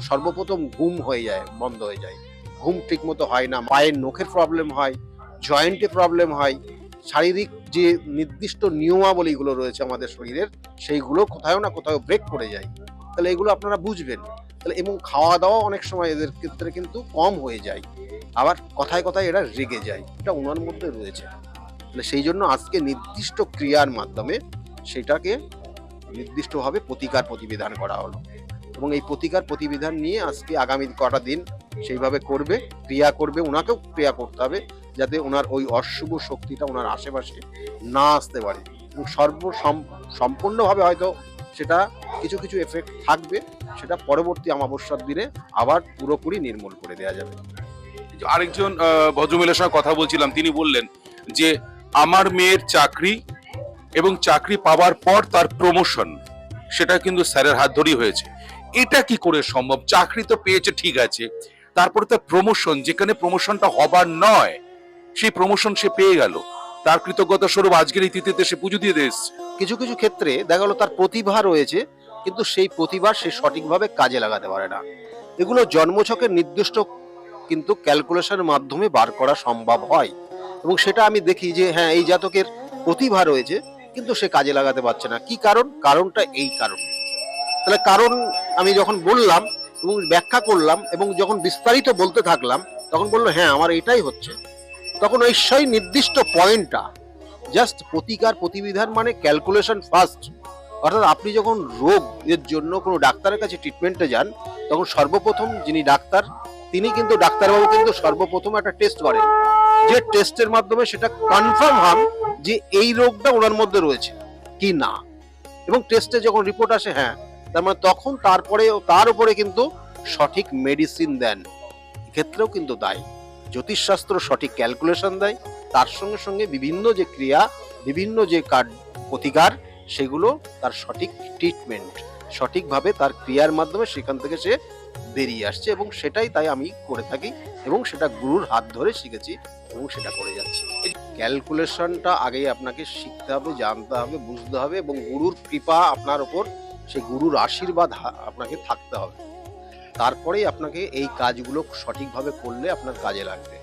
E: সর্বপ্রথম ঘুম হয়ে যায়, বন্ধ হয়ে যায়, ঘুম ঠিক মতো হয় না, পায়ের নখের প্রবলেম হয়, জয়েন্টে প্রবলেম হয়, শারীরিক যে নির্দিষ্ট নিয়মাবলীগুলো রয়েছে আমাদের শরীরের, সেইগুলো কোথাও না কোথাও ব্রেক করে যায়। তাহলে এগুলো আপনারা বুঝবেন। তাহলে এবং খাওয়া দাওয়া অনেক সময় এদের ক্ষেত্রে কিন্তু কম হয়ে যায়, আবার কথায় কথায় এরা রেগে যায়, এটা ওনার মধ্যে রয়েছে। তাহলে সেই জন্য আজকে নির্দিষ্ট ক্রিয়ার মাধ্যমে সেটাকে নির্দিষ্টভাবে প্রতিকার প্রতিবিধান করা হলো। এবং এই প্রতিকার প্রতিবিধান নিয়ে আজকে আগামী কটা দিন সেইভাবে করবে, ক্রিয়া করবে, ওনাকেও ক্রিয়া করতে হবে যাতে ওনার ওই অশুভ শক্তিটা ওনার আশেপাশে না আসতে পারে। এবং সম্পূর্ণভাবে হয়তো সেটা কিছু কিছু এফেক্ট থাকবে, সেটা পরবর্তী অমাবস্যার দিনে আবার পুরোপুরি নির্মূল করে দেওয়া যাবে।
C: আরেকজন ভদ্রমহিলার সঙ্গে কথা বলছিলাম, তিনি বললেন যে আমার মেয়ের চাকরি এবং চাকরি পাওয়ার পর তার প্রমোশন, সেটা কিন্তু স্যারের হাত ধরেই হয়েছে। এটা কি করে সম্ভব? চাকরি তো পেয়েছে ঠিক আছে, তারপরে তার প্রমোশন, যেখানে প্রমোশনটা হবার নয় সেই প্রমোশন সে পেয়ে গেল, তার কৃতজ্ঞতা স্বরূপ আজকের এই তিথিতে সে পুজো দিয়ে এসছে।
E: কিছু কিছু ক্ষেত্রে দেখা গেল তার প্রতিভা রয়েছে, কিন্তু সেই প্রতিভা সে সঠিকভাবে কাজে লাগাতে পারে না। এগুলো জন্মছকের নির্দিষ্ট কিন্তু ক্যালকুলেশনের মাধ্যমে বার করা সম্ভব হয়, এবং সেটা আমি দেখি যে হ্যাঁ, এই জাতকের প্রতিভা রয়েছে কিন্তু সে কাজে লাগাতে পারছে না। কি কারণ? কারণটা এই কারণ। তাহলে কারণ আমি যখন বললাম এবং ব্যাখ্যা করলাম এবং যখন বিস্তারিত বলতে থাকলাম, তখন বললো হ্যাঁ আমার এটাই হচ্ছে। তখন ওই সেই নির্দিষ্ট পয়েন্টটা জাস্ট প্রতিকার প্রতিবিধান মানে ক্যালকুলেশন ফার্স্ট। অর্থাৎ আপনি যখন রোগ এর জন্য কোনো ডাক্তারের কাছে ট্রিটমেন্টে যান, তখন সর্বপ্রথম যিনি ডাক্তার, তিনি কিন্তু ডাক্তারবাবু কিন্তু সর্বপ্রথম একটা টেস্ট করেন, যে টেস্টের মাধ্যমে সেটা কনফার্ম হন যে এই রোগটা ওনার মধ্যে রয়েছে কি না। এবং টেস্টে যখন রিপোর্ট আসে হ্যাঁ, তার মানে তখন তারপরে তার উপরে কিন্তু সঠিক মেডিসিন দেন। এক্ষেত্রেও কিন্তু দায়ী জ্যোতিষশাস্ত্র সঠিক ক্যালকুলেশন দেয়, তার সঙ্গে সঙ্গে বিভিন্ন যে ক্রিয়া, বিভিন্ন যে প্রতিকার, সেগুলো তার সঠিক ট্রিটমেন্ট, সঠিকভাবে তার ক্রিয়ার মাধ্যমে সেখান থেকে সে বেরিয়ে আসছে। এবং সেটাই তাই আমি করে থাকি এবং সেটা গুরুর হাত ধরে শিখেছি এবং সেটা করে যাচ্ছি। ক্যালকুলেশনটা আগেই আপনাকে শিখতে হবে, জানতে হবে, বুঝতে হবে, এবং গুরুর কৃপা আপনার ওপর, সেই গুরুর আশীর্বাদ আপনাকে থাকতে হবে। তারপরেই আপনাকে এই কাজগুলো সঠিকভাবে করলে আপনার কাজে লাগবে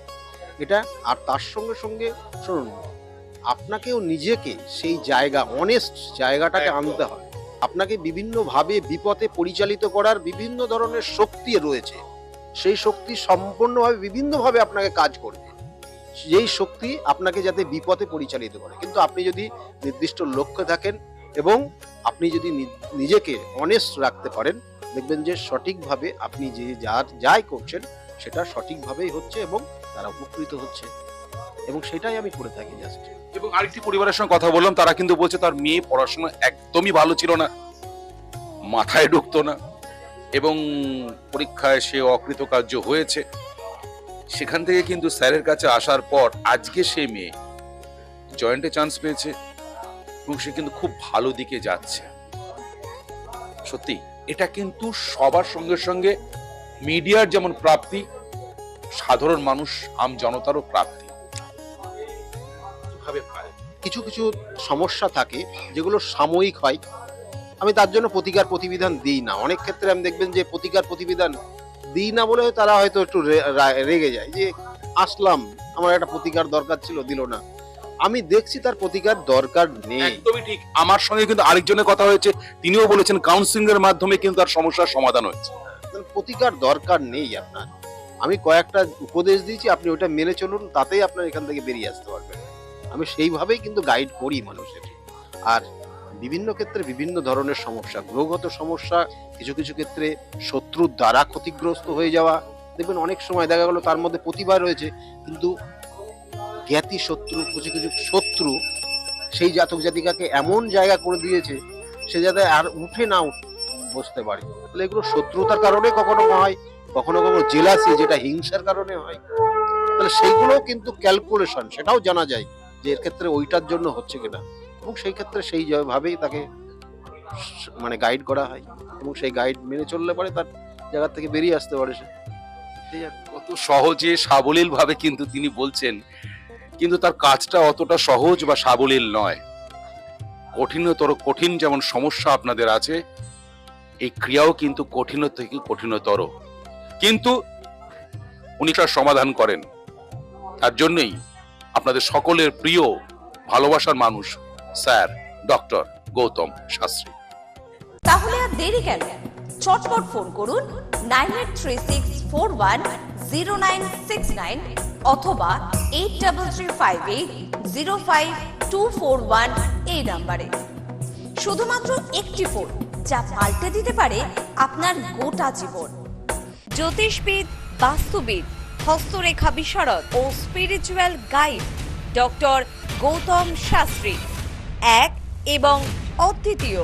E: এটা। আর তার সঙ্গে সঙ্গে শুনুন, আপনাকেও নিজেকে সেই জায়গা, অনেস্ট জায়গাটাকে আনতে হবে। আপনাকে বিভিন্নভাবে বিপথে পরিচালিত করার বিভিন্ন ধরনের শক্তি রয়েছে, সেই শক্তি সম্পূর্ণভাবে বিভিন্নভাবে আপনাকে কাজ করবে, যেই শক্তি আপনাকে যাতে বিপথে পরিচালিত করে। কিন্তু আপনি যদি নির্দিষ্ট লক্ষ্যে থাকেন এবং আপনি যদি নিজেকে অনেস্ট রাখতে পারেন, দেখবেন যে সঠিকভাবে আপনি যে যাই করছেন সেটা সঠিকভাবেই হচ্ছে এবং তারা উপকৃত হচ্ছে, এবং সেটাই আমি করে থাকি জাস্ট।
C: এবং আরেকটি পরিবারের সঙ্গে কথা বললাম, তারা কিন্তু বলছে তার মেয়ে পড়াশোনা একদমই ভালো ছিল না, মাথায় ঢুকতো না, এবং পরীক্ষায় সে অকৃতকার্য হয়েছে। সেখান থেকে কিন্তু স্যারের কাছে আসার পর আজকে সে মেয়ে জয়েন্টে চান্স পেয়েছে এবং সে কিন্তু খুব ভালো দিকে যাচ্ছে। সত্যি এটা কিন্তু সবার সঙ্গে সঙ্গে মিডিয়ার যেমন প্রাপ্তি, সাধারণ মানুষ আম জনতারও প্রাপ্তি।
E: কিছু কিছু সমস্যা থাকে যেগুলো সাময়িক হয়, আমি তার জন্য প্রতিকার প্রতিবিধান দিই না। অনেক ক্ষেত্রে আমি দেখবেন যে প্রতিকার প্রতিবিধান দিই না বলে তারা হয়তো একটু রেগে যায় যে আসলাম, আমার একটা প্রতিকার দরকার ছিল, দিল না। আমি দেখছি তার প্রতিকার দরকার নেই।
C: একদমই ঠিক। আমার সঙ্গে কিন্তু আরেকজনের কথা হয়েছে, তিনিও বলেছেন কাউন্সিলিং এর মাধ্যমে কিন্তু তার সমস্যার সমাধান হয়েছে।
E: প্রতিকার দরকার নেই আপনার। আমি কয়েকটা উপদেশ দিয়েছি, আপনি ওটা মেনে চলুন, তাতেই আপনার এখান থেকে বেরিয়ে আসতে পারবেন। আমি সেইভাবেই কিন্তু গাইড করি মানুষের। আর বিভিন্ন ক্ষেত্রে বিভিন্ন ধরনের সমস্যা, গ্রহগত সমস্যা, কিছু কিছু ক্ষেত্রে শত্রুর দ্বারা ক্ষতিগ্রস্ত হয়ে যাওয়া, দেখবেন অনেক সময় দেখা গেল তার মধ্যে প্রতিভা রয়েছে কিন্তু জ্ঞাতি শত্রু, কিছু কিছু শত্রু সেই জাতক জাতিকাকে এমন জায়গা করে দিয়েছে সে যাতে আর উঠে না বসতে পারে। তাহলে এগুলো শত্রুতার কারণে কখনো হয়, কখনো কখনো জেলাসি, যেটা হিংসার কারণে হয়। তাহলে সেইগুলো কিন্তু ক্যালকুলেশন, সেটাও জানা যায় যে এর ক্ষেত্রে ওইটার জন্য হচ্ছে কিনা, এবং সেই ক্ষেত্রে সেই ভাবেই তাকে মানে গাইড করা হয় এবং সেই গাইড মেনে চললে পরে তার জায়গা থেকে বেরিয়ে আসতে পারে সে।
C: কত সহজে সাবলীল ভাবে কিন্তু তিনি বলছেন, কিন্তু তার কাজটা অতটা সহজ বা সাবলীল নয়। কঠিন যেমন সমস্যা আপনাদের আছে, এই ক্রিয়াও কিন্তু কঠিন থেকে কঠিনতর, কিন্তু উনি তার সমাধান করেন। তার জন্যই আপনাদের সকলের প্রিয় ভালোবাসার মানুষ স্যার ডক্টর গৌতম শাস্ত্রী।
B: তাহলে আর দেরি কেন? চটপট ফোন করুন 9836410969 অথবা 8335805241 এই নাম্বারে। শুধুমাত্র একটি ফোন, যা পাল্টে দিতে পারে আপনার গোটা জীবন। জ্যোতিষবিদ, বাস্তুবিদ, হস্তরেখা বিশারদ ও spiritual guide doctor Gautam Shastri. এবং অদ্বিতীয়।